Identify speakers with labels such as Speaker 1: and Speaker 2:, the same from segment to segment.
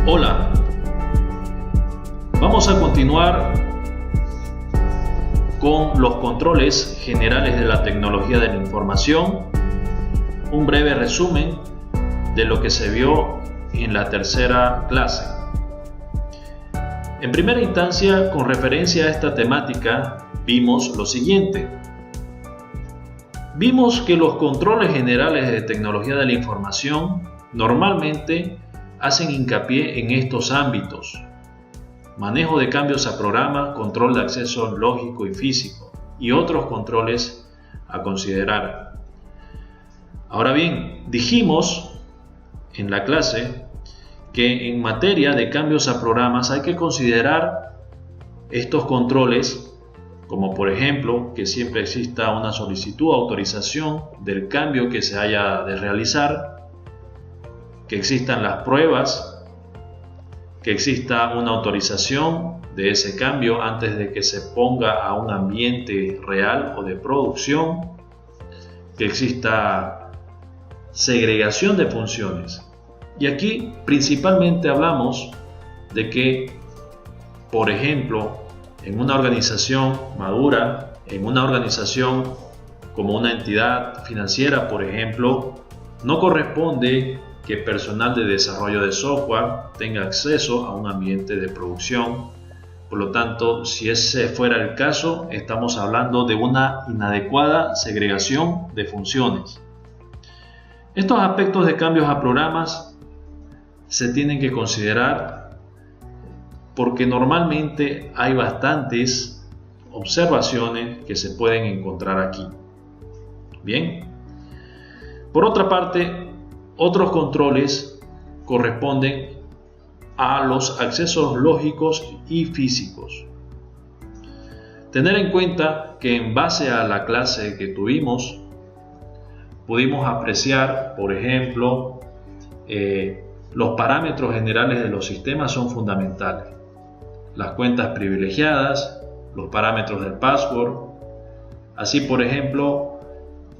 Speaker 1: Hola, vamos a continuar con los controles generales de la tecnología de la información. Un breve resumen de lo que se vio en la tercera clase. En primera instancia, con referencia a esta temática, vimos lo siguiente. Vimos que los controles generales de tecnología de la información normalmente hacen hincapié en estos ámbitos: manejo de cambios a programas, control de acceso lógico y físico y otros controles a considerar. Ahora bien, dijimos en la clase que en materia de cambios a programas hay que considerar estos controles, como por ejemplo que siempre exista una solicitud o autorización del cambio que se haya de realizar, que existan las pruebas, que exista una autorización de ese cambio antes de que se ponga a un ambiente real o de producción, que exista segregación de funciones. Y aquí principalmente hablamos de que, por ejemplo, en una organización madura, en una organización como una entidad financiera, por ejemplo, no corresponde que personal de desarrollo de software tenga acceso a un ambiente de producción. Por lo tanto, si ese fuera el caso, estamos hablando de una inadecuada segregación de funciones. Estos aspectos de cambios a programas se tienen que considerar porque normalmente hay bastantes observaciones que se pueden encontrar aquí. Bien. Por otra parte, otros controles corresponden a los accesos lógicos y físicos. Tener en cuenta que en base a la clase que tuvimos, pudimos apreciar, por ejemplo, los parámetros generales de los sistemas son fundamentales. Las cuentas privilegiadas, los parámetros del password. Así, por ejemplo,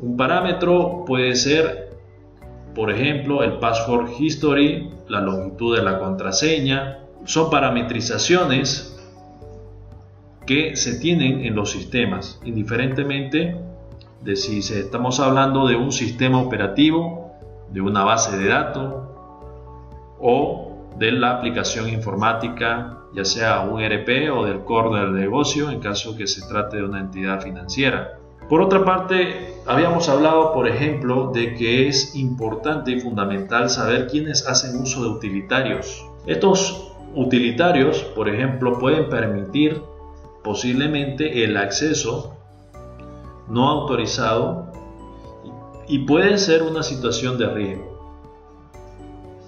Speaker 1: un parámetro puede ser, por ejemplo, el password history, la longitud de la contraseña. Son parametrizaciones que se tienen en los sistemas, indiferentemente de si estamos hablando de un sistema operativo, de una base de datos o de la aplicación informática, ya sea un ERP o del core del negocio, en caso que se trate de una entidad financiera. Por otra parte, habíamos hablado, por ejemplo, de que es importante y fundamental saber quiénes hacen uso de utilitarios. Estos utilitarios, por ejemplo, pueden permitir posiblemente el acceso no autorizado y puede ser una situación de riesgo.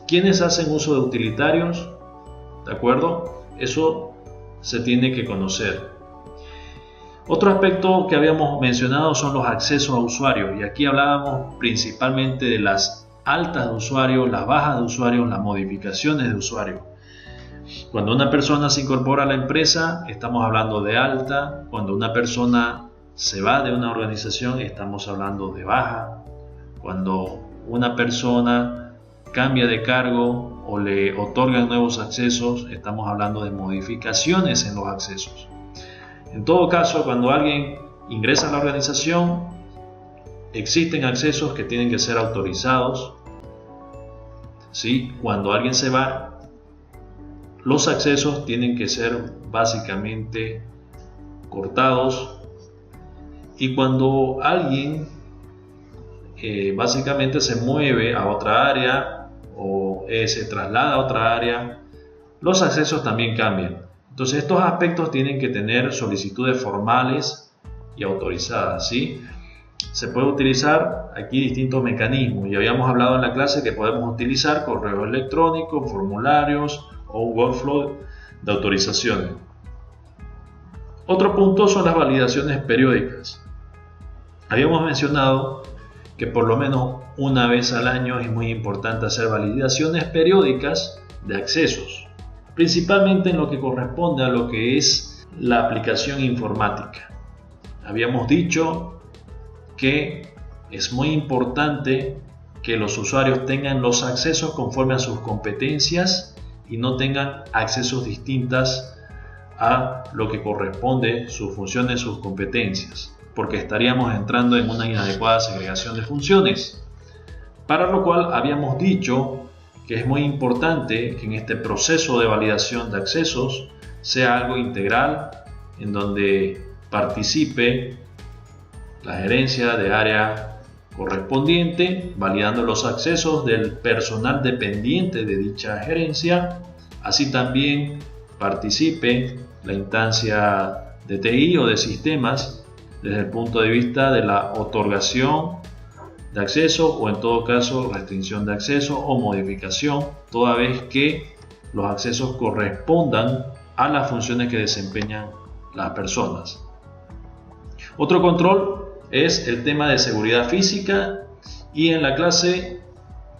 Speaker 1: ¿Quiénes hacen uso de utilitarios? ¿De acuerdo? Eso se tiene que conocer. Otro aspecto que habíamos mencionado son los accesos a usuarios, y aquí hablábamos principalmente de las altas de usuarios, las bajas de usuarios, las modificaciones de usuarios. Cuando una persona se incorpora a la empresa, estamos hablando de alta. Cuando una persona se va de una organización, estamos hablando de baja. Cuando una persona cambia de cargo o le otorgan nuevos accesos, estamos hablando de modificaciones en los accesos. En todo caso, cuando alguien ingresa a la organización, existen accesos que tienen que ser autorizados. ¿Sí? Cuando alguien se va, los accesos tienen que ser básicamente cortados. Y cuando alguien básicamente se mueve a otra área o se traslada a otra área, los accesos también cambian. Entonces, estos aspectos tienen que tener solicitudes formales y autorizadas, ¿sí? Se puede utilizar aquí distintos mecanismos. Ya habíamos hablado en la clase que podemos utilizar correo electrónico, formularios o un workflow de autorizaciones. Otro punto son las validaciones periódicas. Habíamos mencionado que por lo menos una vez al año es muy importante hacer validaciones periódicas de accesos, principalmente en lo que corresponde a lo que es la aplicación informática. Habíamos dicho que es muy importante que los usuarios tengan los accesos conforme a sus competencias y no tengan accesos distintas a lo que corresponde, sus funciones, sus competencias, porque estaríamos entrando en una inadecuada segregación de funciones. Para lo cual habíamos dicho que es muy importante que en este proceso de validación de accesos sea algo integral, en donde participe la gerencia de área correspondiente, validando los accesos del personal dependiente de dicha gerencia. Así también participe la instancia de TI o de sistemas desde el punto de vista de la otorgación de acceso, o en todo caso restricción de acceso o modificación, toda vez que los accesos correspondan a las funciones que desempeñan las personas. Otro control es el tema de seguridad física, y en la clase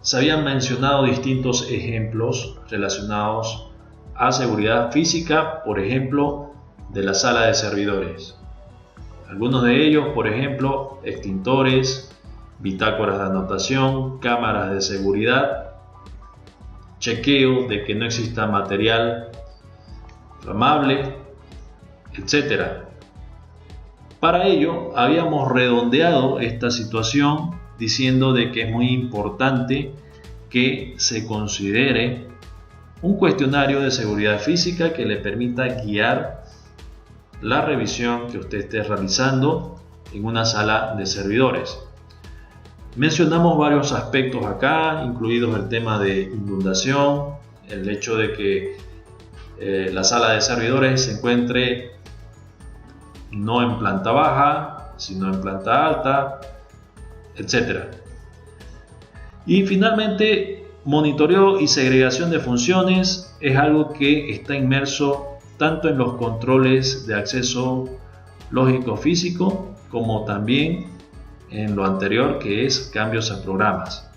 Speaker 1: se habían mencionado distintos ejemplos relacionados a seguridad física, por ejemplo, de la sala de servidores. Algunos de ellos, por ejemplo, extintores, bitácoras de anotación, cámaras de seguridad, chequeo de que no exista material inflamable, etc. Para ello, habíamos redondeado esta situación diciendo de que es muy importante que se considere un cuestionario de seguridad física que le permita guiar la revisión que usted esté realizando en una sala de servidores. Mencionamos varios aspectos acá, incluidos el tema de inundación, el hecho de que la sala de servidores se encuentre no en planta baja, sino en planta alta, etc. Y finalmente, monitoreo y segregación de funciones es algo que está inmerso tanto en los controles de acceso lógico-físico como también en lo anterior, que es cambios a programas.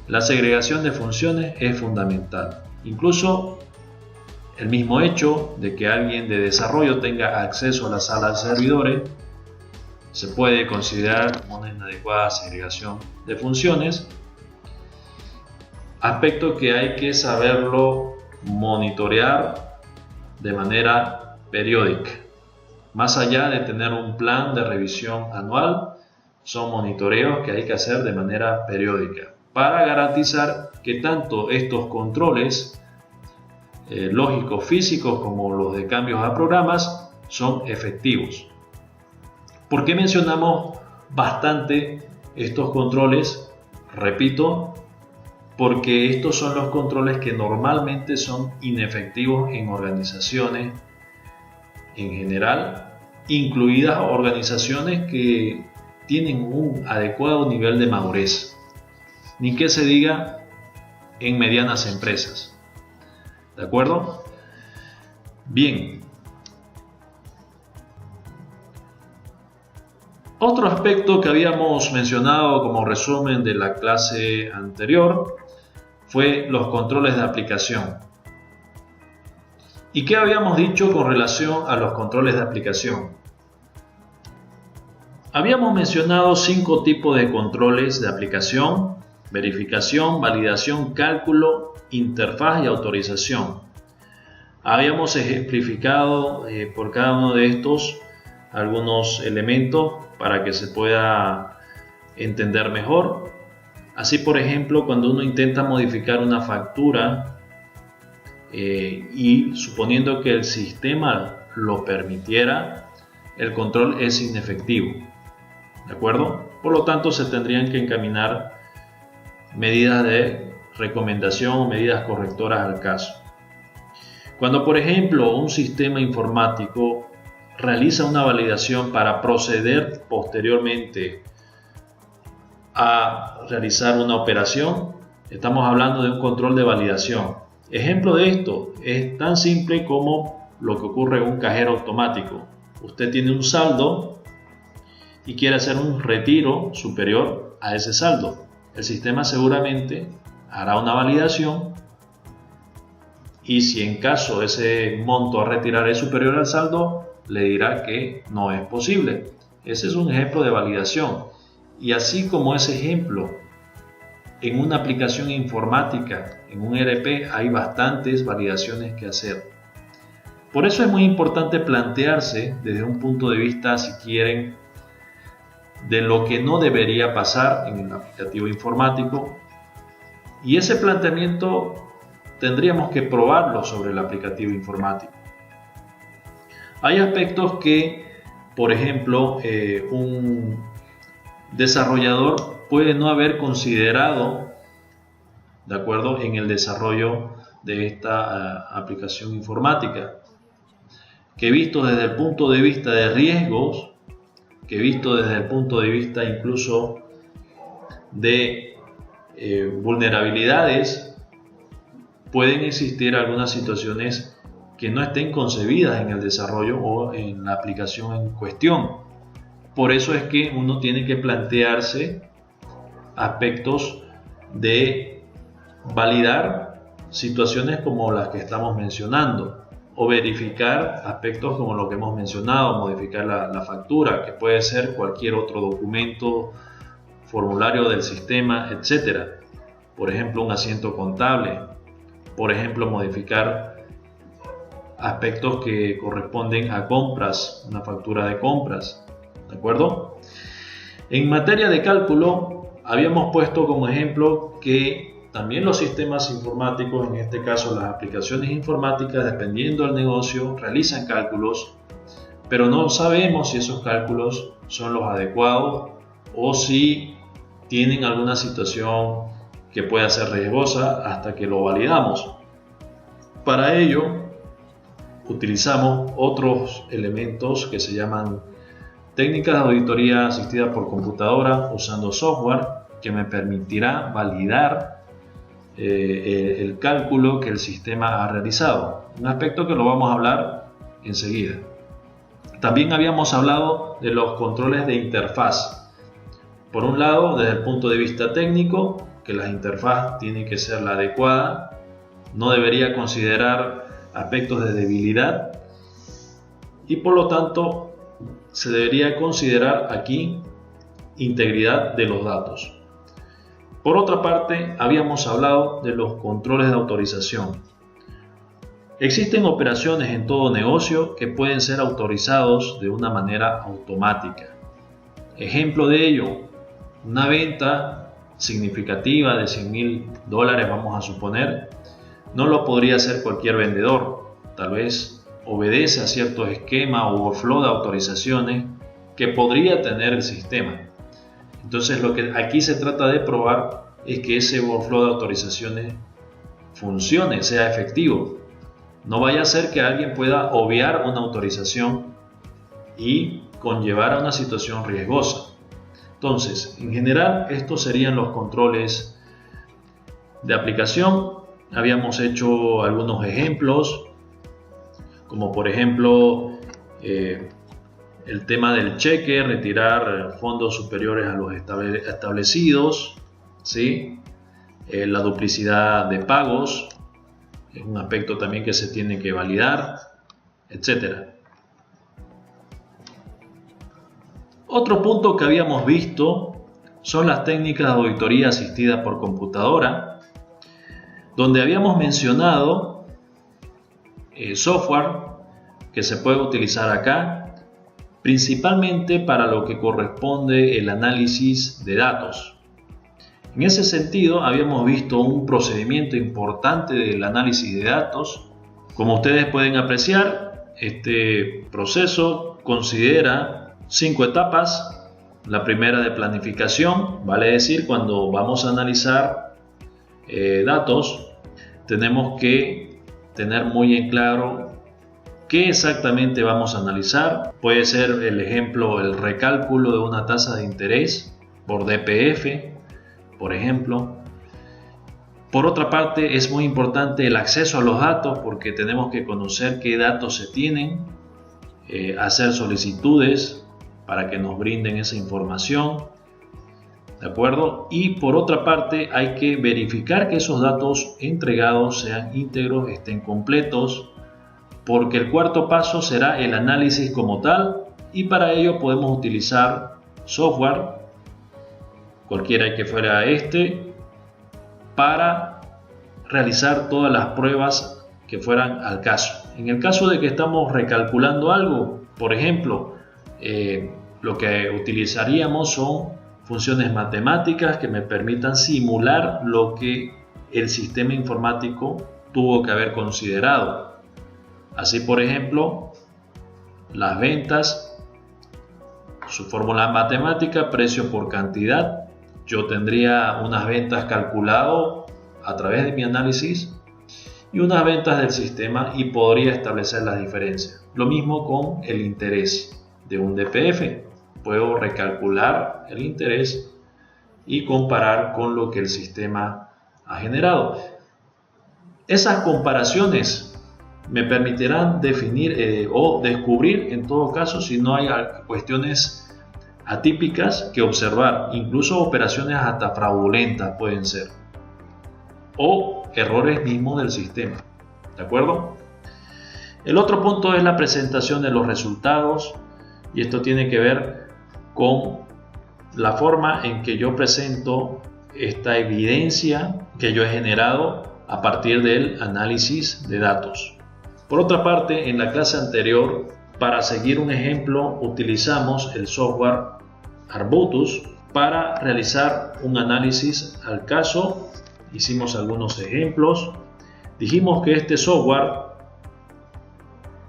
Speaker 1: La segregación de funciones es fundamental. Incluso el mismo hecho de que alguien de desarrollo tenga acceso a la sala de servidores se puede considerar como una inadecuada segregación de funciones, aspecto que hay que saberlo monitorear de manera periódica. Más allá de tener un plan de revisión anual, son monitoreos que hay que hacer de manera periódica para garantizar que tanto estos controles lógicos físicos como los de cambios a programas son efectivos. ¿Por qué mencionamos bastante estos controles? Repito, porque estos son los controles que normalmente son inefectivos en organizaciones en general, incluidas organizaciones que tienen un adecuado nivel de madurez, ni que se diga en medianas empresas. ¿De acuerdo? Bien. Otro aspecto que habíamos mencionado como resumen de la clase anterior fue los controles de aplicación. ¿Y qué habíamos dicho con relación a los controles de aplicación? Habíamos mencionado 5 tipos de controles de aplicación: verificación, validación, cálculo, interfaz y autorización. Habíamos ejemplificado por cada uno de estos algunos elementos para que se pueda entender mejor. Así, por ejemplo, cuando uno intenta modificar una factura y suponiendo que el sistema lo permitiera, el control es inefectivo. ¿De acuerdo? Por lo tanto, se tendrían que encaminar medidas de recomendación o medidas correctoras al caso. Cuando, por ejemplo, un sistema informático realiza una validación para proceder posteriormente a realizar una operación, estamos hablando de un control de validación. Ejemplo de esto es tan simple como lo que ocurre en un cajero automático. Usted tiene un saldo y quiere hacer un retiro superior a ese saldo. El sistema seguramente hará una validación y si en caso ese monto a retirar es superior al saldo, le dirá que no es posible. Ese es un ejemplo de validación. Y así como ese ejemplo en una aplicación informática, en un ERP, hay bastantes validaciones que hacer. Por eso es muy importante plantearse desde un punto de vista, si quieren, de lo que no debería pasar en el aplicativo informático, y ese planteamiento tendríamos que probarlo sobre el aplicativo informático. Hay aspectos que, por ejemplo, un desarrollador puede no haber considerado, de acuerdo, en el desarrollo de esta aplicación informática, que visto desde el punto de vista de riesgos, que visto desde el punto de vista incluso de vulnerabilidades, pueden existir algunas situaciones que no estén concebidas en el desarrollo o en la aplicación en cuestión. Por eso es que uno tiene que plantearse aspectos de validar situaciones como las que estamos mencionando, o verificar aspectos como lo que hemos mencionado, modificar la factura, que puede ser cualquier otro documento, formulario del sistema, etc. Por ejemplo, un asiento contable. Por ejemplo, modificar aspectos que corresponden a compras, una factura de compras. ¿De acuerdo? En materia de cálculo, habíamos puesto como ejemplo que también los sistemas informáticos, en este caso las aplicaciones informáticas, dependiendo del negocio, realizan cálculos, pero no sabemos si esos cálculos son los adecuados o si tienen alguna situación que pueda ser riesgosa hasta que lo validamos. Para ello, utilizamos otros elementos que se llaman técnicas de auditoría asistida por computadora usando software que me permitirá validar el cálculo que el sistema ha realizado. Un aspecto que lo vamos a hablar enseguida. También habíamos hablado de los controles de interfaz. Por un lado, desde el punto de vista técnico, que la interfaz tiene que ser la adecuada, no debería considerar aspectos de debilidad y por lo tanto se debería considerar aquí integridad de los datos. Por otra parte, habíamos hablado de los controles de autorización. Existen operaciones en todo negocio que pueden ser autorizados de una manera automática. Ejemplo de ello, una venta significativa de $100,000, vamos a suponer, no lo podría hacer cualquier vendedor. Tal vez obedece a ciertos esquemas o workflow de autorizaciones que podría tener el sistema. Entonces lo que aquí se trata de probar es que ese workflow de autorizaciones funcione, sea efectivo. No vaya a ser que alguien pueda obviar una autorización y conllevar a una situación riesgosa. Entonces, en general, estos serían los controles de aplicación. Habíamos hecho algunos ejemplos, como por ejemplo el tema del cheque, retirar fondos superiores a los establecidos, ¿sí? La duplicidad de pagos es un aspecto también que se tiene que validar, etc. Otro punto que habíamos visto son las técnicas de auditoría asistida por computadora, donde habíamos mencionado software que se puede utilizar acá, principalmente para lo que corresponde el análisis de datos. En ese sentido, habíamos visto un procedimiento importante del análisis de datos. Como ustedes pueden apreciar, este proceso considera 5 etapas. La primera de planificación, vale decir, cuando vamos a analizar datos, tenemos que tener muy en claro qué exactamente vamos a analizar. Puede ser el ejemplo, el recálculo de una tasa de interés por DPF, por ejemplo. Por otra parte, es muy importante el acceso a los datos porque tenemos que conocer qué datos se tienen, hacer solicitudes para que nos brinden esa información, ¿de acuerdo? Y por otra parte, hay que verificar que esos datos entregados sean íntegros, estén completos, porque el cuarto paso será el análisis como tal, y para ello podemos utilizar software, cualquiera que fuera este, para realizar todas las pruebas que fueran al caso. En el caso de que estamos recalculando algo, por ejemplo, lo que utilizaríamos son funciones matemáticas que me permitan simular lo que el sistema informático tuvo que haber considerado. Así, por ejemplo, las ventas, su fórmula matemática, precio por cantidad. Yo tendría unas ventas calculado a través de mi análisis y unas ventas del sistema y podría establecer las diferencias. Lo mismo con el interés de un DPF. Puedo recalcular el interés y comparar con lo que el sistema ha generado. Esas comparaciones me permitirán definir o descubrir, en todo caso, si no hay cuestiones atípicas que observar. Incluso operaciones hasta fraudulentas pueden ser, o errores mismos del sistema. ¿De acuerdo? El otro punto es la presentación de los resultados, y esto tiene que ver con la forma en que yo presento esta evidencia que yo he generado a partir del análisis de datos. Por otra parte, en la clase anterior, para seguir un ejemplo, utilizamos el software Arbutus para realizar un análisis al caso. Hicimos algunos ejemplos. Dijimos que este software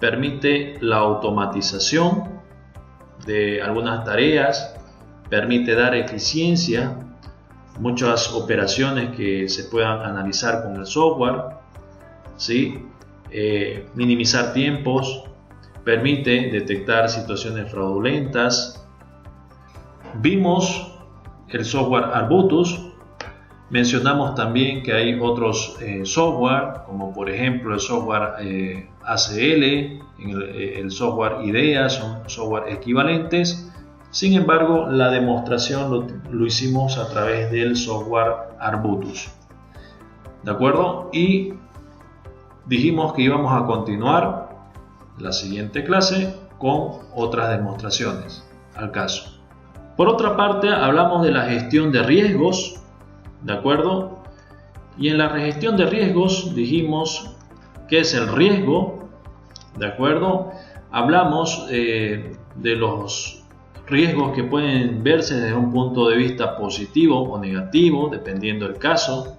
Speaker 1: permite la automatización de algunas tareas, permite dar eficiencia, muchas operaciones que se puedan analizar con el software, ¿sí? Minimizar tiempos, permite detectar situaciones fraudulentas. Vimos el software Arbutus. Mencionamos también que hay otros software, como por ejemplo el software ACL, el software IDEA, son software equivalentes. Sin embargo, la demostración lo hicimos a través del software Arbutus. ¿De acuerdo? Y dijimos que íbamos a continuar la siguiente clase con otras demostraciones al caso. Por otra parte, hablamos de la gestión de riesgos. ¿De acuerdo? Y en la gestión de riesgos dijimos qué es el riesgo. ¿De acuerdo? Hablamos de los riesgos que pueden verse desde un punto de vista positivo o negativo, dependiendo del caso.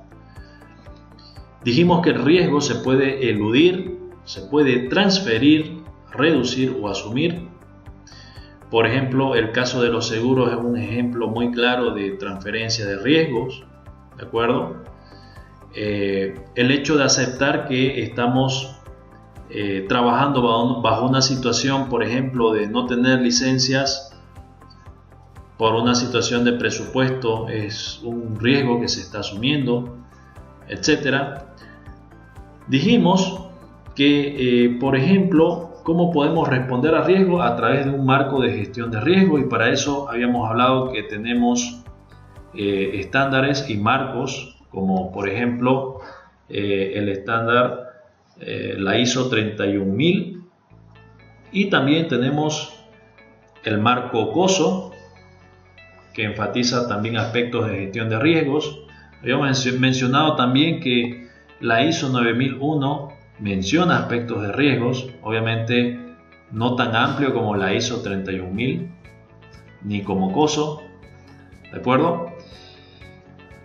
Speaker 1: Dijimos que el riesgo se puede eludir, se puede transferir, reducir o asumir. Por ejemplo, el caso de los seguros es un ejemplo muy claro de transferencia de riesgos. ¿De acuerdo? El hecho de aceptar que estamos trabajando bajo una situación, por ejemplo, de no tener licencias por una situación de presupuesto, es un riesgo que se está asumiendo, etc. Dijimos que, por ejemplo, cómo podemos responder a riesgo a través de un marco de gestión de riesgo, y para eso habíamos hablado que tenemos estándares y marcos, como por ejemplo el estándar la ISO 31000, y también tenemos el marco COSO, que enfatiza también aspectos de gestión de riesgos. Habíamos mencionado también que la ISO 9001 menciona aspectos de riesgos, obviamente no tan amplio como la ISO 31000 ni como COSO. ¿De acuerdo?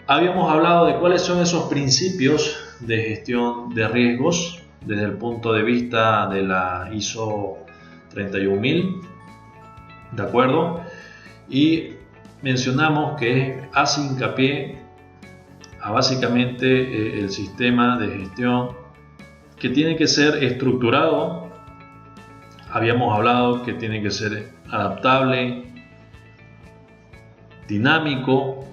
Speaker 1: Habíamos hablado de cuáles son esos principios de gestión de riesgos desde el punto de vista de la ISO 31000. ¿De acuerdo? Y mencionamos que hace hincapié a básicamente el sistema de gestión que tiene que ser estructurado. Habíamos hablado que tiene que ser adaptable, dinámico,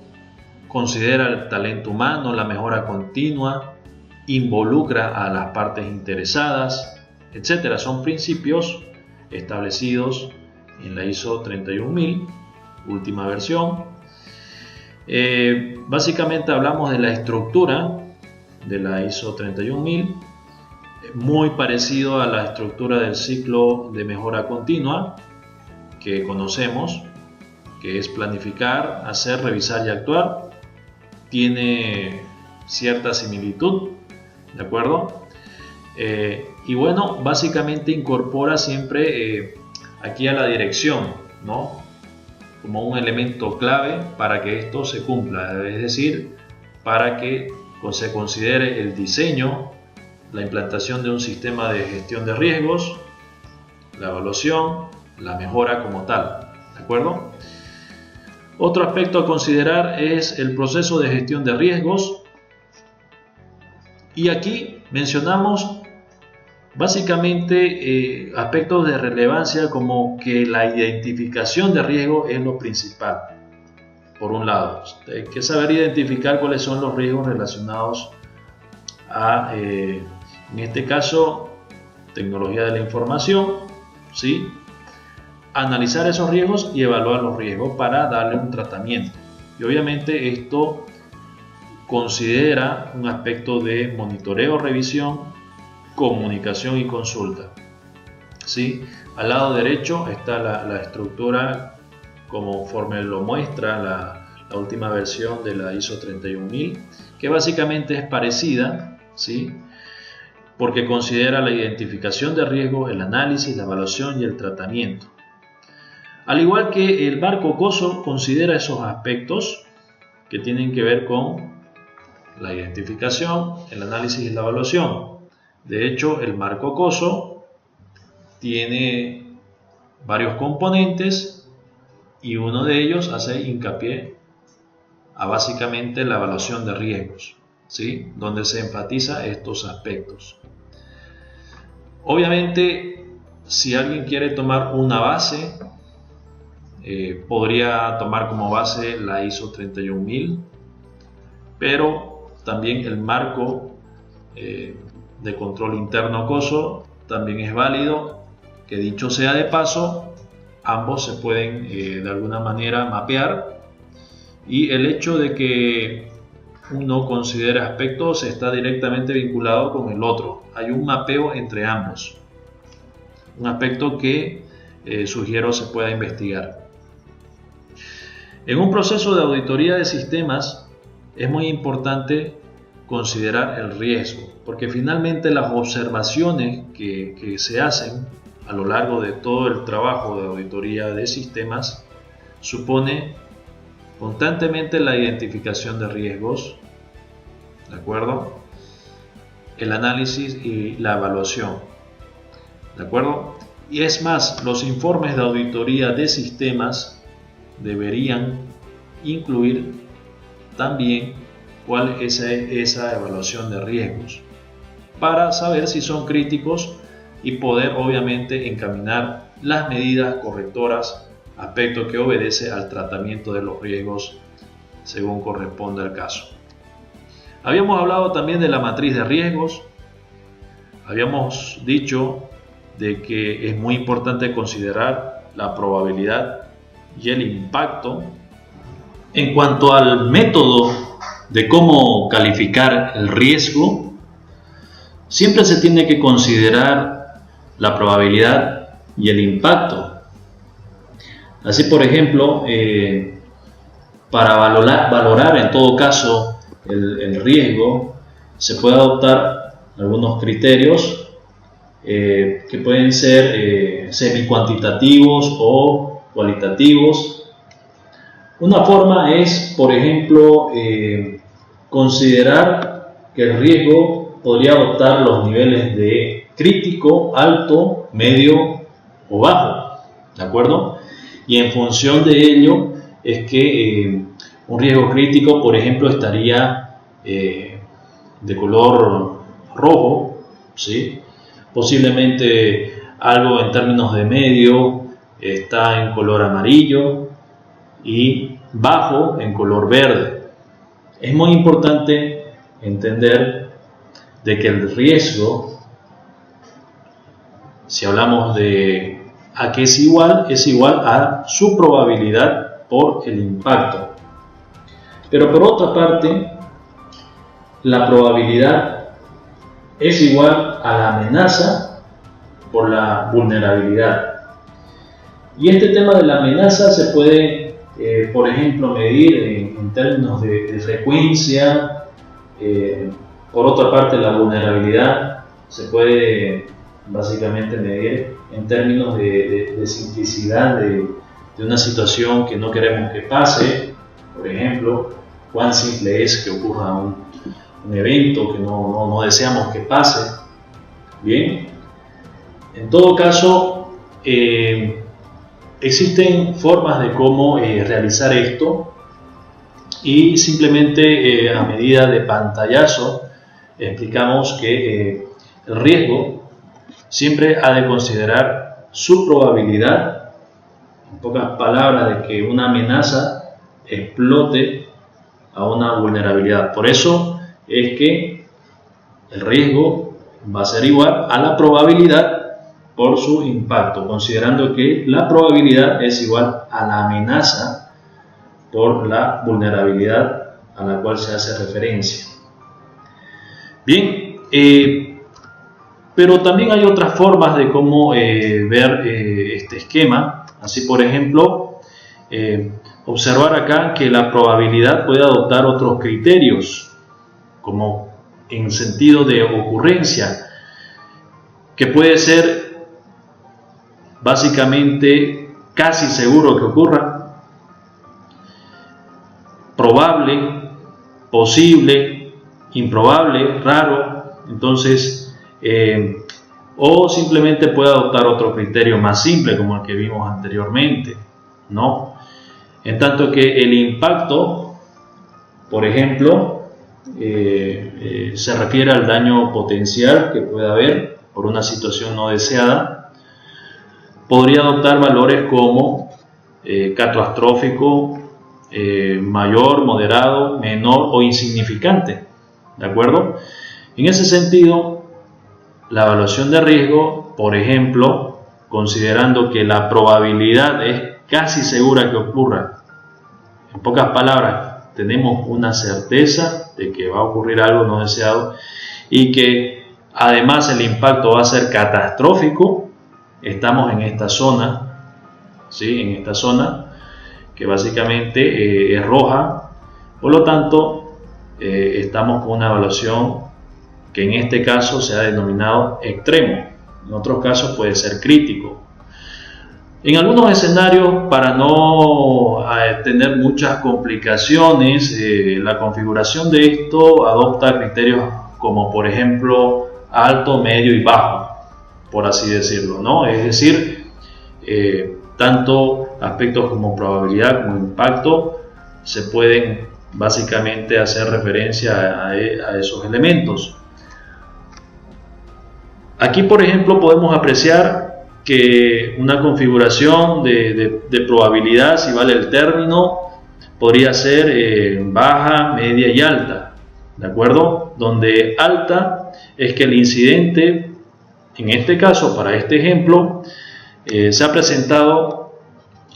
Speaker 1: considera el talento humano, la mejora continua, involucra a las partes interesadas, etc. Son principios establecidos en la ISO 31000, última versión. Básicamente hablamos de la estructura de la ISO 31000, muy parecido a la estructura del ciclo de mejora continua que conocemos, que es planificar, hacer, revisar y actuar. Tiene cierta similitud, ¿de acuerdo? Y bueno, básicamente incorpora siempre aquí a la dirección, ¿no?, como un elemento clave para que esto se cumpla, es decir, para que se considere el diseño, la implantación de un sistema de gestión de riesgos, la evaluación, la mejora como tal, ¿de acuerdo? Otro aspecto a considerar es el proceso de gestión de riesgos, y aquí mencionamos básicamente aspectos de relevancia como que la identificación de riesgo es lo principal. Por un lado, hay que saber identificar cuáles son los riesgos relacionados a, en este caso, tecnología de la información, ¿sí? Analizar esos riesgos y evaluar los riesgos para darle un tratamiento. Y obviamente esto considera un aspecto de monitoreo, revisión, comunicación y consulta, ¿sí? Al lado derecho está la estructura conforme lo muestra la última versión de la ISO 31000, que básicamente es parecida, ¿sí?, porque considera la identificación de riesgos, el análisis, la evaluación y el tratamiento. Al igual que el marco COSO considera esos aspectos que tienen que ver con la identificación, el análisis y la evaluación. De hecho, el marco COSO tiene varios componentes y uno de ellos hace hincapié a básicamente la evaluación de riesgos, ¿sí?, donde se enfatiza estos aspectos. Obviamente, si alguien quiere tomar una base, podría tomar como base la ISO 31000, pero también el marco de control interno COSO también es válido, que dicho sea de paso, ambos se pueden de alguna manera mapear, y el hecho de que uno considere aspectos está directamente vinculado con el otro. Hay un mapeo entre ambos, un aspecto que sugiero se pueda investigar. En un proceso de auditoría de sistemas es muy importante considerar el riesgo, porque finalmente las observaciones que se hacen a lo largo de todo el trabajo de auditoría de sistemas supone constantemente la identificación de riesgos, ¿de acuerdo?, el análisis y la evaluación, ¿de acuerdo? Y es más, los informes de auditoría de sistemas deberían incluir también cuál es esa evaluación de riesgos, para saber si son críticos y poder obviamente encaminar las medidas correctoras, aspecto que obedece al tratamiento de los riesgos según corresponda el caso. Habíamos hablado también de la matriz de riesgos. Habíamos dicho de que es muy importante considerar la probabilidad y el impacto. En cuanto al método de cómo calificar el riesgo, siempre se tiene que considerar la probabilidad y el impacto. Así, por ejemplo, para valorar en todo caso el riesgo, se puede adoptar algunos criterios que pueden ser semi-cuantitativos o cualitativos. Una forma es, por ejemplo, considerar que el riesgo podría adoptar los niveles de crítico, alto, medio o bajo, ¿de acuerdo? Y en función de ello es que un riesgo crítico, por ejemplo, estaría de color rojo, ¿sí? Posiblemente algo en términos de medio está en color amarillo y bajo en color verde. Es muy importante entender de que el riesgo, si hablamos de a qué es igual a su probabilidad por el impacto. Pero por otra parte, la probabilidad es igual a la amenaza por la vulnerabilidad. Y este tema de la amenaza se puede, por ejemplo, medir en términos de frecuencia Por otra parte, la vulnerabilidad se puede básicamente medir en términos de simplicidad de una situación que no queremos que pase. Por ejemplo, cuán simple es que ocurra un evento que no deseamos que pase. Bien, en todo caso, existen formas de cómo realizar esto, y simplemente a medida de pantallazo explicamos que el riesgo siempre ha de considerar su probabilidad, en pocas palabras, de que una amenaza explote a una vulnerabilidad. Por eso es que el riesgo va a ser igual a la probabilidad por su impacto, considerando que la probabilidad es igual a la amenaza por la vulnerabilidad a la cual se hace referencia. Bien, pero también hay otras formas de cómo ver este esquema. Así, por ejemplo, observar acá que la probabilidad puede adoptar otros criterios, como en sentido de ocurrencia, que puede ser básicamente casi seguro que ocurra, probable, posible, improbable, raro. Entonces, o simplemente puede adoptar otro criterio más simple como el que vimos anteriormente, ¿no? En tanto que el impacto, por ejemplo, se refiere al daño potencial que puede haber por una situación no deseada, podría adoptar valores como catastrófico, mayor, moderado, menor o insignificante, ¿de acuerdo? En ese sentido, la evaluación de riesgo, por ejemplo, considerando que la probabilidad es casi segura que ocurra, en pocas palabras, tenemos una certeza de que va a ocurrir algo no deseado y que además el impacto va a ser catastrófico, estamos en esta zona, ¿sí? En esta zona que básicamente es roja, por lo tanto estamos con una evaluación que en este caso se ha denominado extremo, en otros casos puede ser crítico. En algunos escenarios, para no tener muchas complicaciones, la configuración de esto adopta criterios como, por ejemplo, alto, medio y bajo, por así decirlo, ¿no? Es decir, tanto aspectos como probabilidad como impacto se pueden básicamente hacer referencia a esos elementos. Aquí, por ejemplo, podemos apreciar que una configuración de probabilidad, si vale el término, podría ser baja, media y alta, ¿de acuerdo? Donde alta es que el incidente, en este caso, para este ejemplo, se ha presentado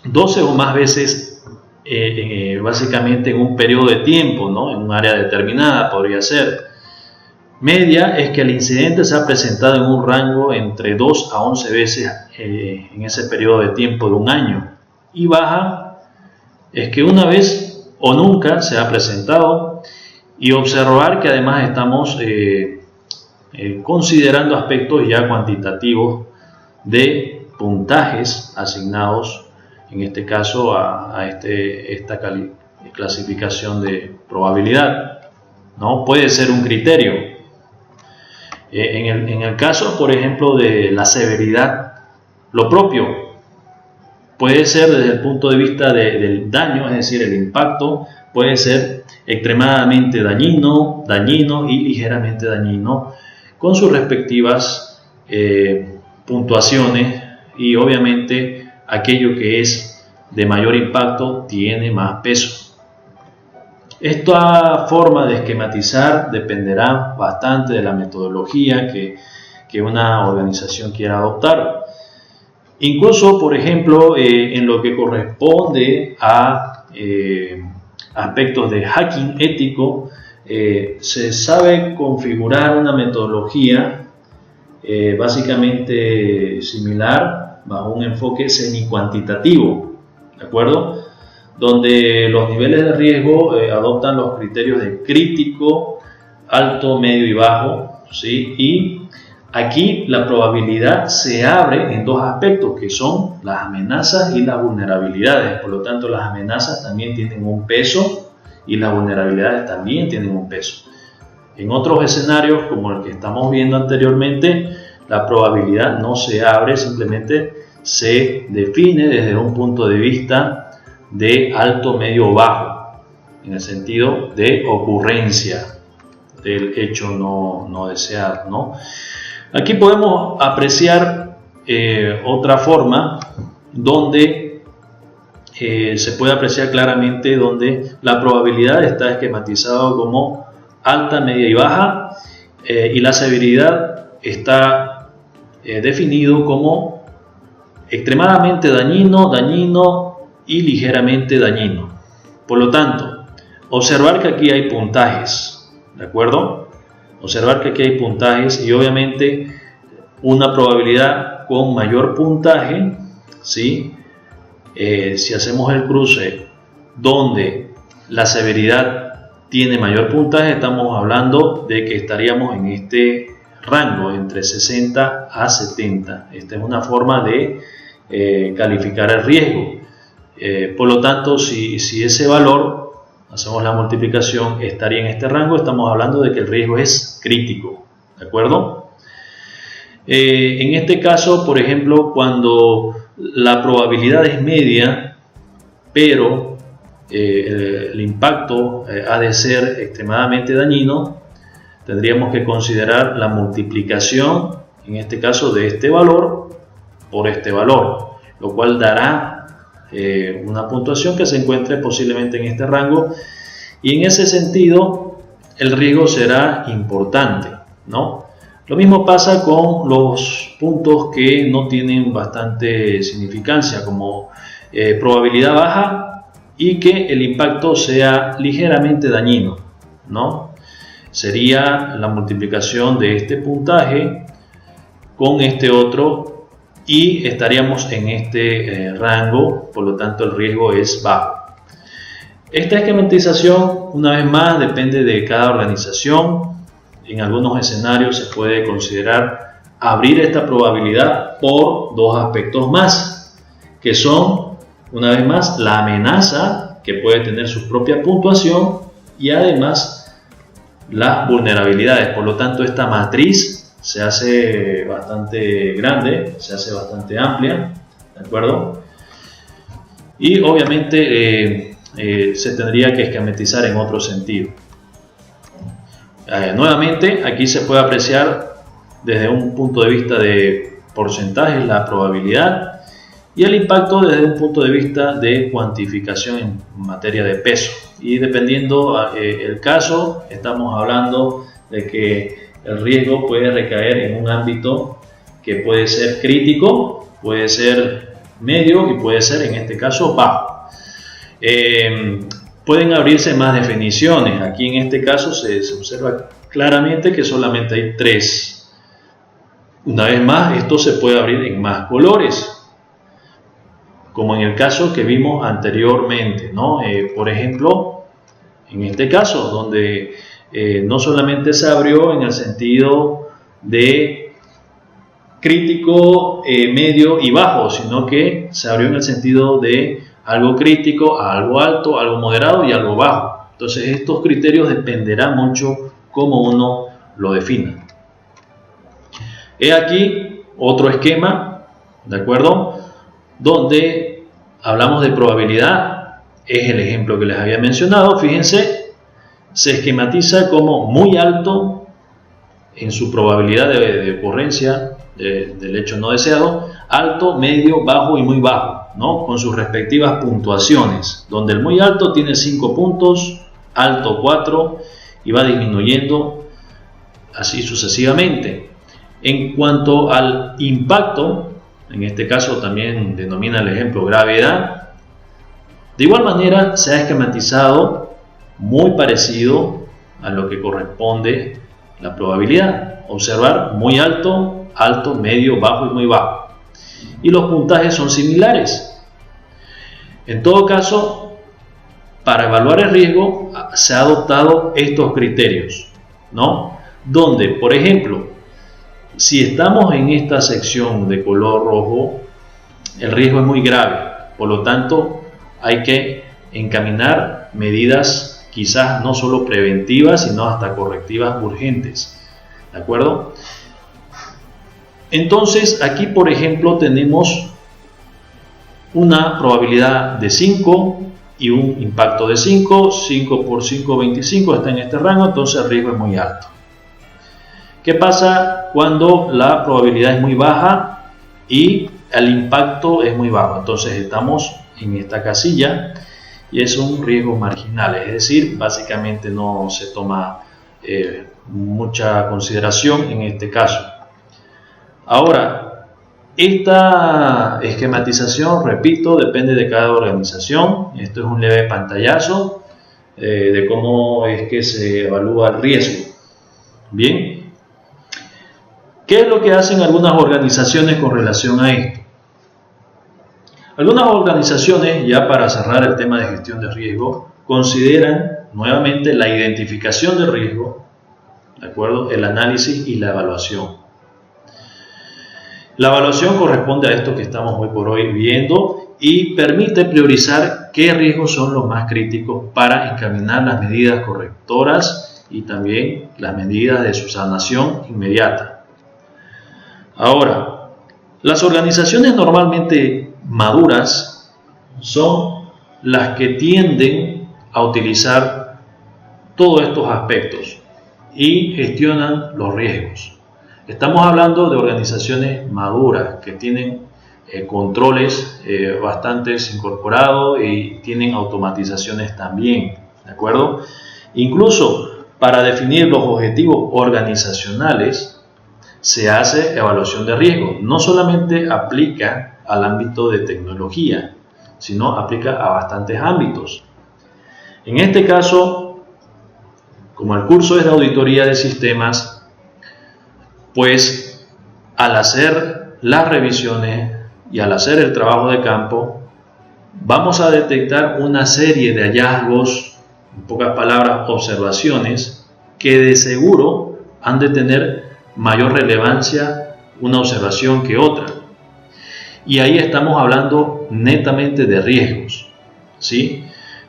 Speaker 1: 12 o más veces básicamente en un periodo de tiempo, ¿no? En un área determinada podría ser. Media es que el incidente se ha presentado en un rango entre 2 a 11 veces en ese periodo de tiempo de un año. Y baja es que una vez o nunca se ha presentado, y observar que además estamos considerando aspectos ya cuantitativos de puntajes asignados en este caso a esta clasificación de probabilidad, ¿no? Puede ser un criterio. En el caso, por ejemplo, de la severidad, lo propio puede ser desde el punto de vista del daño, es decir, el impacto puede ser extremadamente dañino y ligeramente dañino, con sus respectivas puntuaciones, y obviamente aquello que es de mayor impacto tiene más peso. Esta forma de esquematizar dependerá bastante de la metodología que una organización quiera adoptar. Incluso, por ejemplo, en lo que corresponde a aspectos de hacking ético, se sabe configurar una metodología básicamente similar bajo un enfoque semi-cuantitativo, ¿de acuerdo? Donde los niveles de riesgo adoptan los criterios de crítico, alto, medio y bajo, ¿sí? Y aquí la probabilidad se abre en dos aspectos, que son las amenazas y las vulnerabilidades. Por lo tanto, las amenazas también tienen un peso y las vulnerabilidades también tienen un peso. En otros escenarios, como el que estamos viendo anteriormente, la probabilidad no se abre, simplemente se define desde un punto de vista de alto, medio o bajo, en el sentido de ocurrencia del hecho no deseado, ¿no? Aquí podemos apreciar otra forma donde se puede apreciar claramente donde la probabilidad está esquematizado como alta, media y baja, y la severidad está definido como extremadamente dañino, dañino y ligeramente dañino. Por lo tanto, observar que aquí hay puntajes, ¿de acuerdo? Observar que aquí hay puntajes y obviamente una probabilidad con mayor puntaje, ¿sí? Si hacemos el cruce donde la severidad tiene mayor puntaje, estamos hablando de que estaríamos en este rango entre 60 a 70. Esta es una forma de calificar el riesgo. Por lo tanto, si ese valor, hacemos la multiplicación, estaría en este rango, estamos hablando de que el riesgo es crítico, ¿de acuerdo? En este caso, por ejemplo, cuando la probabilidad es media, pero el impacto ha de ser extremadamente dañino, tendríamos que considerar la multiplicación, en este caso, de este valor por este valor, lo cual dará una puntuación que se encuentre posiblemente en este rango, y en ese sentido el riesgo será importante, ¿no? Lo mismo pasa con los puntos que no tienen bastante significancia, como probabilidad baja y que el impacto sea ligeramente dañino, ¿no? Sería la multiplicación de este puntaje con este otro y estaríamos en este rango, por lo tanto el riesgo es bajo. Esta esquematización, una vez más, depende de cada organización. En algunos escenarios se puede considerar abrir esta probabilidad por dos aspectos más, que son, una vez más, la amenaza, que puede tener su propia puntuación, y además las vulnerabilidades. Por lo tanto, esta matriz se hace bastante grande, se hace bastante amplia, ¿de acuerdo? Y obviamente se tendría que esquematizar en otro sentido. Nuevamente, aquí se puede apreciar desde un punto de vista de porcentajes la probabilidad y el impacto desde un punto de vista de cuantificación en materia de peso. Y dependiendo el caso, estamos hablando de que el riesgo puede recaer en un ámbito que puede ser crítico, puede ser medio y puede ser, en este caso, bajo. Pueden abrirse más definiciones. Aquí en este caso se observa claramente que solamente hay 3. Una vez más, esto se puede abrir en más colores, como en el caso que vimos anteriormente, ¿no? Por ejemplo, en este caso, donde no solamente se abrió en el sentido de crítico, medio y bajo, sino que se abrió en el sentido de algo crítico, algo alto, algo moderado y algo bajo. Entonces estos criterios dependerán mucho cómo uno lo defina. He aquí otro esquema, ¿de acuerdo? Donde hablamos de probabilidad, es el ejemplo que les había mencionado. Fíjense, se esquematiza como muy alto en su probabilidad de ocurrencia del hecho no deseado, alto, medio, bajo y muy bajo, ¿no? Con sus respectivas puntuaciones, donde el muy alto tiene 5 puntos, alto 4 y va disminuyendo así sucesivamente. En cuanto al impacto, en este caso también denomina el ejemplo gravedad, de igual manera se ha esquematizado muy parecido a lo que corresponde la probabilidad. Observar muy alto, alto, medio, bajo y muy bajo. Y los puntajes son similares. En todo caso, para evaluar el riesgo se han adoptado estos criterios. ¿no? Donde, por ejemplo, si estamos en esta sección de color rojo, el riesgo es muy grave, por lo tanto hay que encaminar medidas quizás no solo preventivas, sino hasta correctivas urgentes, ¿de acuerdo? Entonces aquí, por ejemplo, tenemos una probabilidad de 5 y un impacto de 5, 5 por 5, 25 está en este rango, entonces el riesgo es muy alto. ¿Qué pasa cuando la probabilidad es muy baja y el impacto es muy bajo? Entonces estamos en esta casilla y es un riesgo marginal, es decir, básicamente no se toma mucha consideración en este caso. Ahora, esta esquematización, repito, depende de cada organización. Esto es un leve pantallazo de cómo es que se evalúa el riesgo. Bien, ¿qué es lo que hacen algunas organizaciones con relación a esto? Algunas organizaciones, ya para cerrar el tema de gestión de riesgo, consideran nuevamente la identificación del riesgo, ¿de acuerdo?, el análisis y la evaluación. La evaluación corresponde a esto que estamos hoy por hoy viendo y permite priorizar qué riesgos son los más críticos para encaminar las medidas correctoras y también las medidas de subsanación inmediata. Ahora, las organizaciones normalmente maduras son las que tienden a utilizar todos estos aspectos y gestionan los riesgos. Estamos hablando de organizaciones maduras que tienen controles bastante incorporados y tienen automatizaciones también, ¿de acuerdo? Incluso para definir los objetivos organizacionales se hace evaluación de riesgo. No solamente aplica al ámbito de tecnología, sino aplica a bastantes ámbitos. En este caso, como el curso es de auditoría de sistemas, pues al hacer las revisiones y al hacer el trabajo de campo, vamos a detectar una serie de hallazgos, en pocas palabras, observaciones, que de seguro han de tener mayor relevancia una observación que otra. Y ahí estamos hablando netamente de riesgos, ¿sí?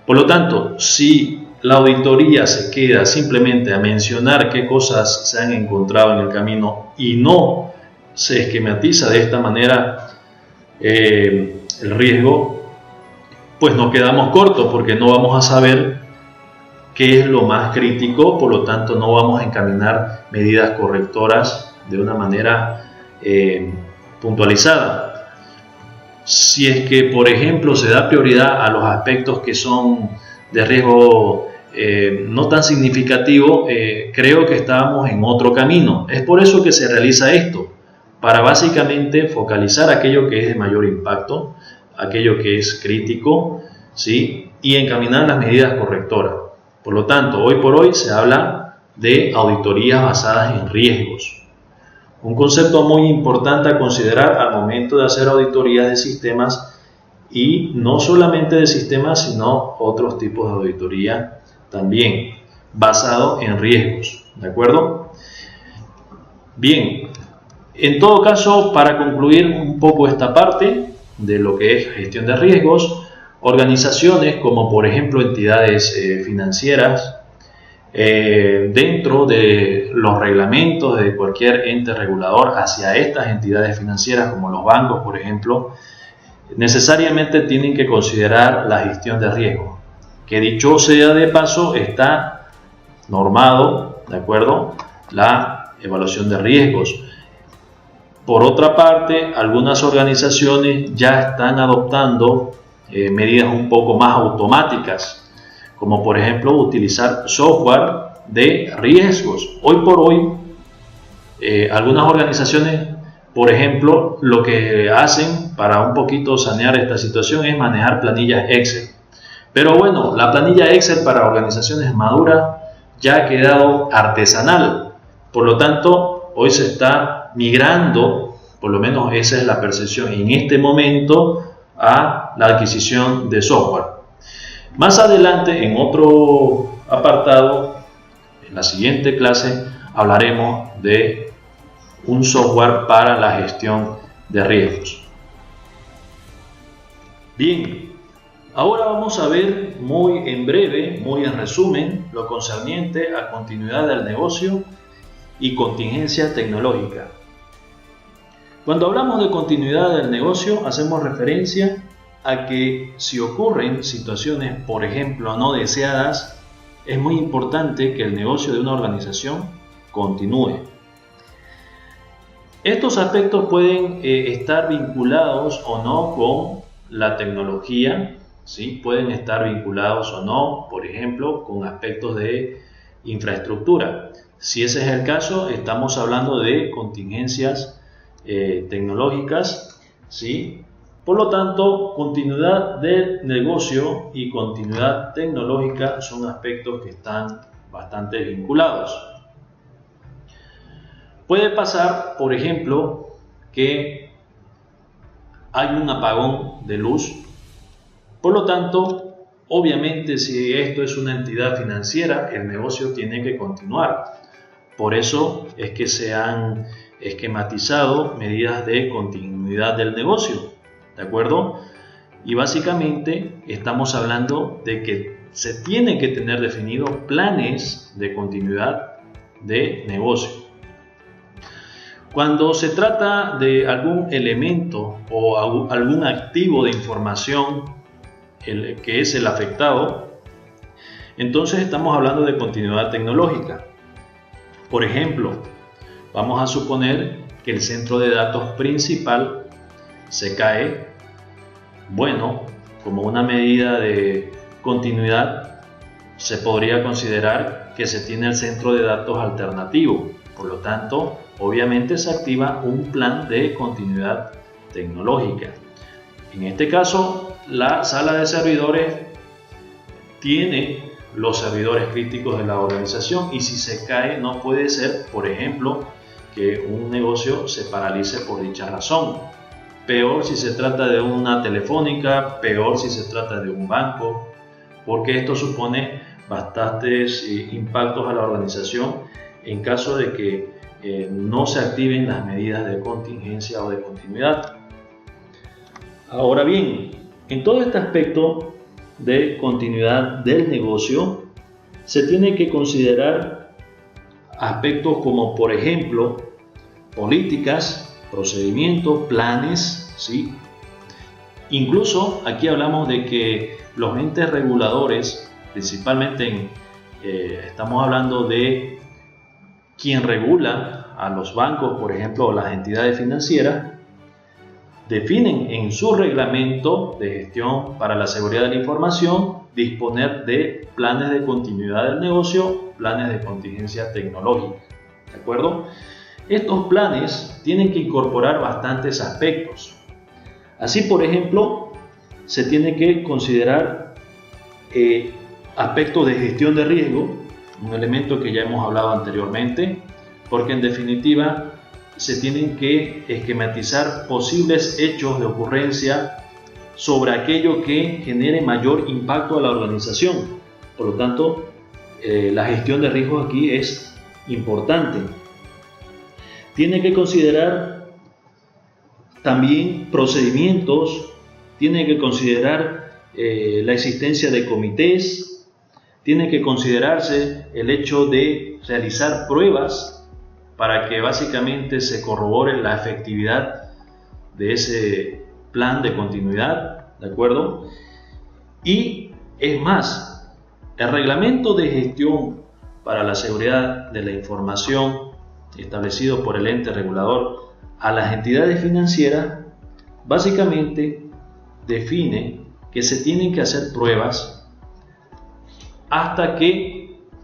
Speaker 1: Por lo tanto, si la auditoría se queda simplemente a mencionar qué cosas se han encontrado en el camino y no se esquematiza de esta manera el riesgo, pues nos quedamos cortos porque no vamos a saber qué es lo más crítico, por lo tanto no vamos a encaminar medidas correctoras de una manera puntualizada. Si es que, por ejemplo, se da prioridad a los aspectos que son de riesgo no tan significativo, creo que estábamos en otro camino. Es por eso que se realiza esto, para básicamente focalizar aquello que es de mayor impacto, aquello que es crítico, ¿sí?, y encaminar las medidas correctoras. Por lo tanto, hoy por hoy se habla de auditorías basadas en riesgos. Un concepto muy importante a considerar al momento de hacer auditorías de sistemas, y no solamente de sistemas, sino otros tipos de auditoría también, basado en riesgos, ¿de acuerdo? Bien, en todo caso, para concluir un poco esta parte de lo que es gestión de riesgos, organizaciones como por ejemplo entidades financieras, dentro de los reglamentos de cualquier ente regulador hacia estas entidades financieras como los bancos, por ejemplo, necesariamente tienen que considerar la gestión de riesgo, que dicho sea de paso está normado, ¿de acuerdo?, la evaluación de riesgos. Por otra parte, algunas organizaciones ya están adoptando medidas un poco más automáticas, como por ejemplo utilizar software de riesgos. Hoy por hoy, algunas organizaciones, por ejemplo, lo que hacen para un poquito sanear esta situación es manejar planillas Excel. Pero bueno, la planilla Excel para organizaciones maduras ya ha quedado artesanal. Por lo tanto, hoy se está migrando, por lo menos esa es la percepción en este momento, a la adquisición de software. Más adelante, en otro apartado, En la siguiente clase hablaremos de un software para la gestión de riesgos. Bien, ahora vamos a ver muy en breve, muy en resumen, lo concerniente a continuidad del negocio y contingencia tecnológica. Cuando hablamos de continuidad del negocio, hacemos referencia a que si ocurren situaciones, por ejemplo, no deseadas, es muy importante que el negocio de una organización continúe. Estos aspectos pueden estar vinculados o no con la tecnología, ¿sí? Pueden estar vinculados o no, por ejemplo, con aspectos de infraestructura. Si ese es el caso, estamos hablando de contingencias tecnológicas, ¿sí? Por lo tanto, continuidad del negocio y continuidad tecnológica son aspectos que están bastante vinculados. Puede pasar, por ejemplo, que hay un apagón de luz. Por lo tanto, obviamente, si esto es una entidad financiera, el negocio tiene que continuar. Por eso es que se han esquematizado medidas de continuidad del negocio, ¿de acuerdo? Y básicamente estamos hablando de que se tienen que tener definidos planes de continuidad de negocio. Cuando se trata de algún elemento o algún activo de información que es el afectado, entonces estamos hablando de continuidad tecnológica. Por ejemplo, vamos a suponer que el centro de datos principal se cae. Bueno, como una medida de continuidad, se podría considerar que se tiene el centro de datos alternativo. Por lo tanto, obviamente se activa un plan de continuidad tecnológica. En este caso, la sala de servidores tiene los servidores críticos de la organización y si se cae no puede ser, por ejemplo, que un negocio se paralice por dicha razón. Peor si se trata de una telefónica, peor si se trata de un banco, porque esto supone bastantes impactos a la organización en caso de que no se activen las medidas de contingencia o de continuidad. Ahora bien, en todo este aspecto de continuidad del negocio, se tiene que considerar aspectos como, por ejemplo, políticas, procedimientos, planes, ¿sí? Incluso aquí hablamos de que los entes reguladores, principalmente estamos hablando de quien regula a los bancos, por ejemplo, o las entidades financieras, definen en su reglamento de gestión para la seguridad de la información disponer de planes de continuidad del negocio, planes de contingencia tecnológica, ¿de acuerdo? Estos planes tienen que incorporar bastantes aspectos. Así, por ejemplo, se tiene que considerar aspectos de gestión de riesgo, un elemento que ya hemos hablado anteriormente, porque en definitiva se tienen que esquematizar posibles hechos de ocurrencia sobre aquello que genere mayor impacto a la organización. Por lo tanto, la gestión de riesgos aquí es importante. Tiene que considerar también procedimientos, tiene que considerar la existencia de comités, tiene que considerarse el hecho de realizar pruebas para que básicamente se corrobore la efectividad de ese plan de continuidad, ¿de acuerdo? Y es más, el reglamento de gestión para la seguridad de la información establecido por el ente regulador a las entidades financieras básicamente define que se tienen que hacer pruebas hasta que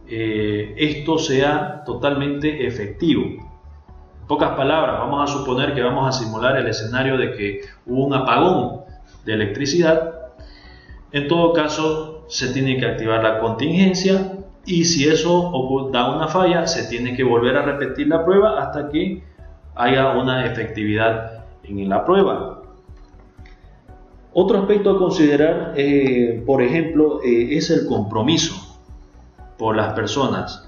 Speaker 1: esto sea totalmente efectivo. En pocas palabras, vamos a suponer que vamos a simular el escenario de que hubo un apagón de electricidad. En todo caso, se tiene que activar la contingencia y si eso da una falla, se tiene que volver a repetir la prueba hasta que haya una efectividad en la prueba. Otro aspecto a considerar, por ejemplo, es el compromiso por las personas.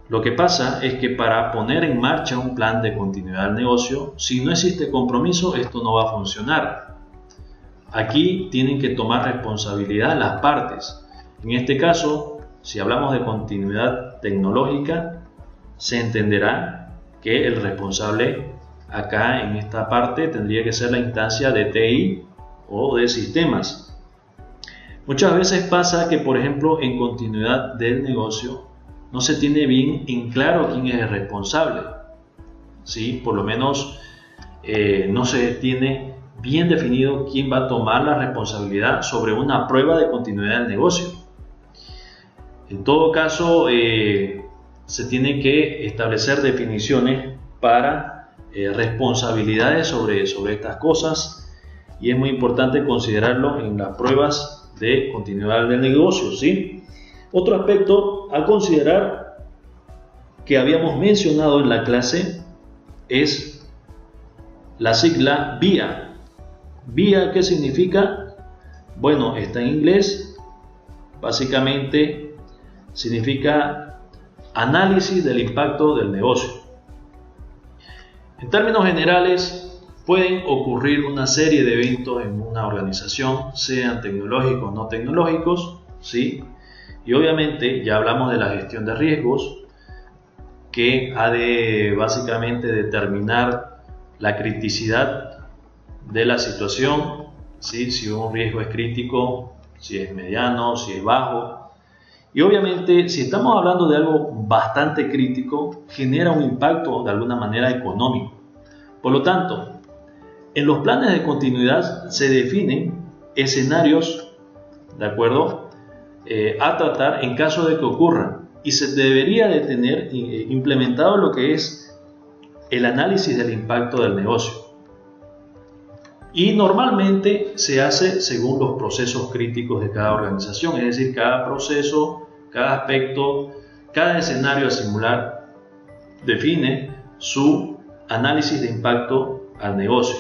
Speaker 1: Lo que pasa es que para poner en marcha un plan de continuidad del negocio, si no existe compromiso, esto no va a funcionar. Aquí tienen que tomar responsabilidad las partes. En este caso, si hablamos de continuidad tecnológica, se entenderá que el responsable acá en esta parte tendría que ser la instancia de TI o de sistemas. Muchas veces pasa que, por ejemplo, en continuidad del negocio no se tiene bien en claro quién es el responsable, ¿sí? Por lo menos no se tiene bien definido quién va a tomar la responsabilidad sobre una prueba de continuidad del negocio. En todo caso, se tiene que establecer definiciones para responsabilidades sobre estas cosas, y es muy importante considerarlo en las pruebas de continuidad del negocio, ¿sí? Otro aspecto a considerar que habíamos mencionado en la clase es la sigla VIA. VIA, ¿qué significa? Bueno, está en inglés, básicamente significa análisis del impacto del negocio. En términos generales, pueden ocurrir una serie de eventos en una organización, sean tecnológicos o no tecnológicos, ¿sí? Y obviamente ya hablamos de la gestión de riesgos, que ha de básicamente determinar la criticidad de la situación, ¿sí? Si un riesgo es crítico, si es mediano, si es bajo. Y obviamente, si estamos hablando de algo bastante crítico, genera un impacto de alguna manera económico. Por lo tanto, en los planes de continuidad se definen escenarios, ¿de acuerdo?, a tratar en caso de que ocurran, y se debería de tener implementado lo que es el análisis del impacto del negocio. Y normalmente se hace según los procesos críticos de cada organización, es decir, cada proceso, cada aspecto, cada escenario a simular define su análisis de impacto al negocio,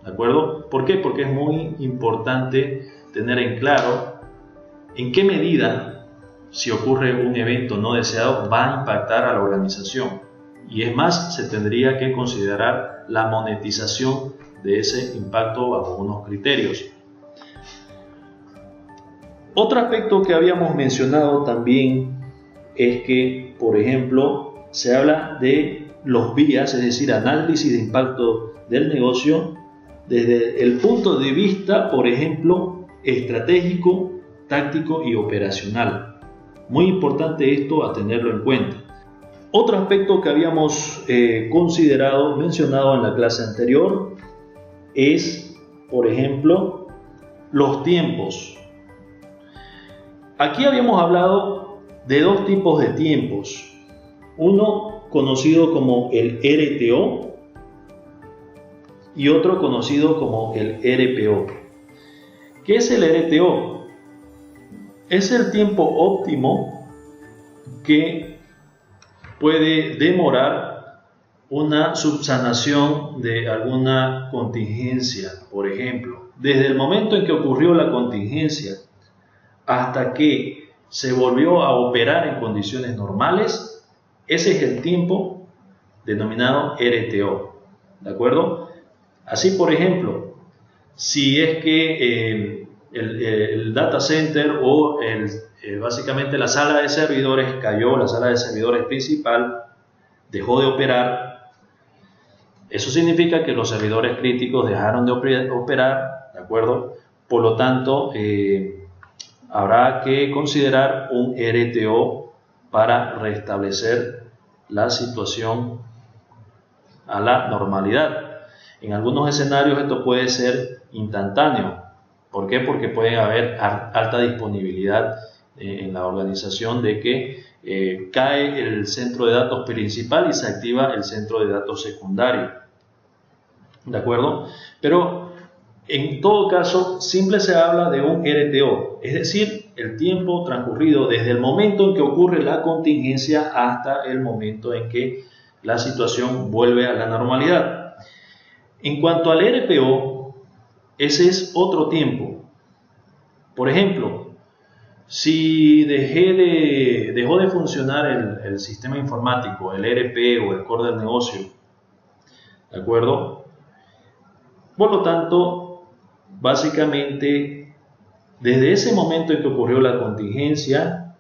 Speaker 1: ¿de acuerdo? ¿Por qué? Porque es muy importante tener en claro en qué medida, si ocurre un evento no deseado, va a impactar a la organización. Y es más, se tendría que considerar la monetización de ese impacto bajo unos criterios. Otro aspecto que habíamos mencionado también es que, por ejemplo, se habla de los vías, es decir, análisis de impacto del negocio desde el punto de vista, por ejemplo, estratégico, táctico y operacional. Muy importante esto a tenerlo en cuenta. Otro aspecto que habíamos mencionado en la clase anterior es, por ejemplo, los tiempos. Aquí habíamos hablado de dos tipos de tiempos. Uno conocido como el RTO y otro conocido como el RPO. ¿Qué es el RTO? Es el tiempo óptimo que puede demorar una subsanación de alguna contingencia. Por ejemplo, desde el momento en que ocurrió la contingencia hasta que se volvió a operar en condiciones normales, ese es el tiempo denominado RTO, ¿de acuerdo? Así, por ejemplo, si es que el data center o básicamente la sala de servidores cayó, la sala de servidores principal dejó de operar, eso significa que los servidores críticos dejaron de operar, ¿de acuerdo? Por lo tanto, habrá que considerar un RTO para restablecer la situación a la normalidad. En algunos escenarios esto puede ser instantáneo. ¿Por qué? Porque puede haber alta disponibilidad en la organización de que cae el centro de datos principal y se activa el centro de datos secundario. ¿De acuerdo? Pero en todo caso, siempre se habla de un RTO, es decir, el tiempo transcurrido desde el momento en que ocurre la contingencia hasta el momento en que la situación vuelve a la normalidad. En cuanto al RPO, ese es otro tiempo. Por ejemplo, Si dejó de funcionar el sistema informático, el ERP o el core del negocio, ¿de acuerdo? Por lo tanto, básicamente, desde ese momento en que ocurrió la contingencia,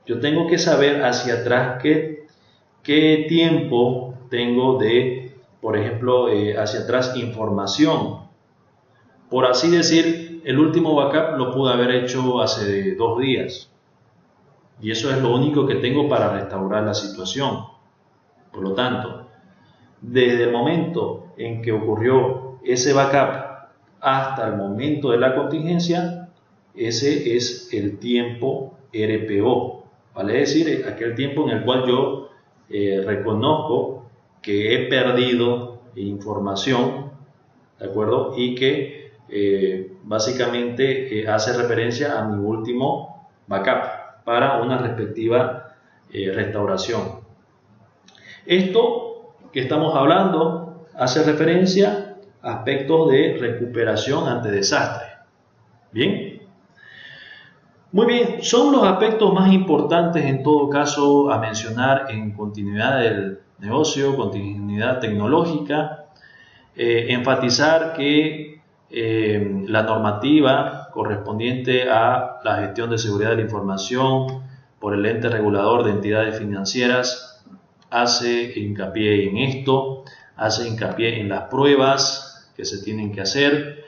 Speaker 1: yo tengo que saber hacia atrás qué tiempo tengo de, por ejemplo, hacia atrás información. Por así decir, el último backup lo pude haber hecho hace 2 días. Y eso es lo único que tengo para restaurar la situación. Por lo tanto, desde el momento en que ocurrió ese backup hasta el momento de la contingencia, ese es el tiempo RPO. Vale decir, aquel tiempo en el cual yo reconozco que he perdido información, ¿de acuerdo? Y que básicamente hace referencia a mi último backup para una respectiva restauración. Esto que estamos hablando hace referencia a aspectos de recuperación ante desastre. Bien. Muy bien, son los aspectos más importantes en todo caso a mencionar en continuidad del negocio, continuidad tecnológica. Enfatizar que la normativa correspondiente a la gestión de seguridad de la información por el ente regulador de entidades financieras hace hincapié en esto, hace hincapié en las pruebas que se tienen que hacer.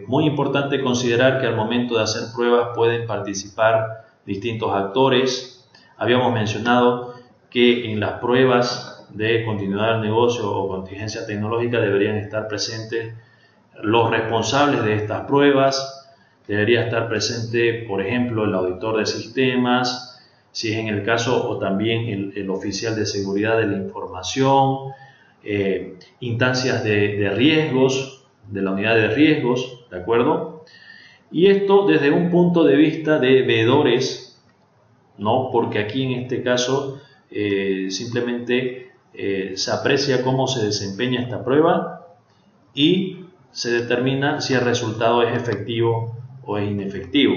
Speaker 1: Muy importante considerar que al momento de hacer pruebas pueden participar distintos actores. Habíamos mencionado que en las pruebas de continuidad del negocio o contingencia tecnológica deberían estar presentes los responsables de estas pruebas. Debería estar presente, por ejemplo, el auditor de sistemas, si es en el caso, o también el oficial de seguridad de la información, instancias de riesgos, de la unidad de riesgos, ¿de acuerdo? Y esto desde un punto de vista de veedores, ¿no? Porque aquí en este caso simplemente se aprecia cómo se desempeña esta prueba y se determina si el resultado es efectivo o es inefectivo.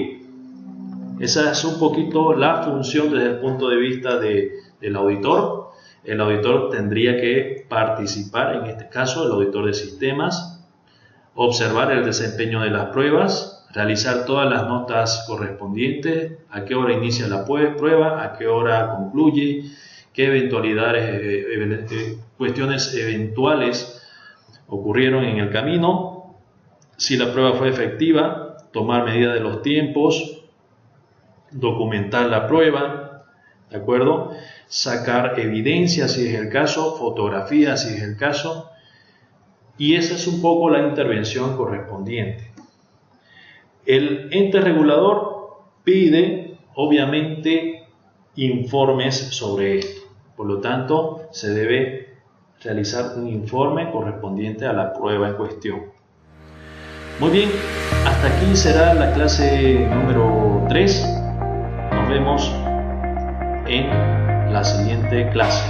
Speaker 1: Esa es un poquito la función desde el punto de vista del auditor. El auditor tendría que participar, en este caso el auditor de sistemas, observar el desempeño de las pruebas, realizar todas las notas correspondientes, a qué hora inicia la prueba, a qué hora concluye, qué eventualidades, cuestiones eventuales ocurrieron en el camino, si la prueba fue efectiva, tomar medida de los tiempos, documentar la prueba, ¿de acuerdo? Sacar evidencia si es el caso, fotografías si es el caso, y esa es un poco la intervención correspondiente. El ente regulador pide, obviamente, informes sobre esto. Por lo tanto, se debe realizar un informe correspondiente a la prueba en cuestión. Muy bien, hasta aquí será la clase número 3. Nos vemos en la siguiente clase.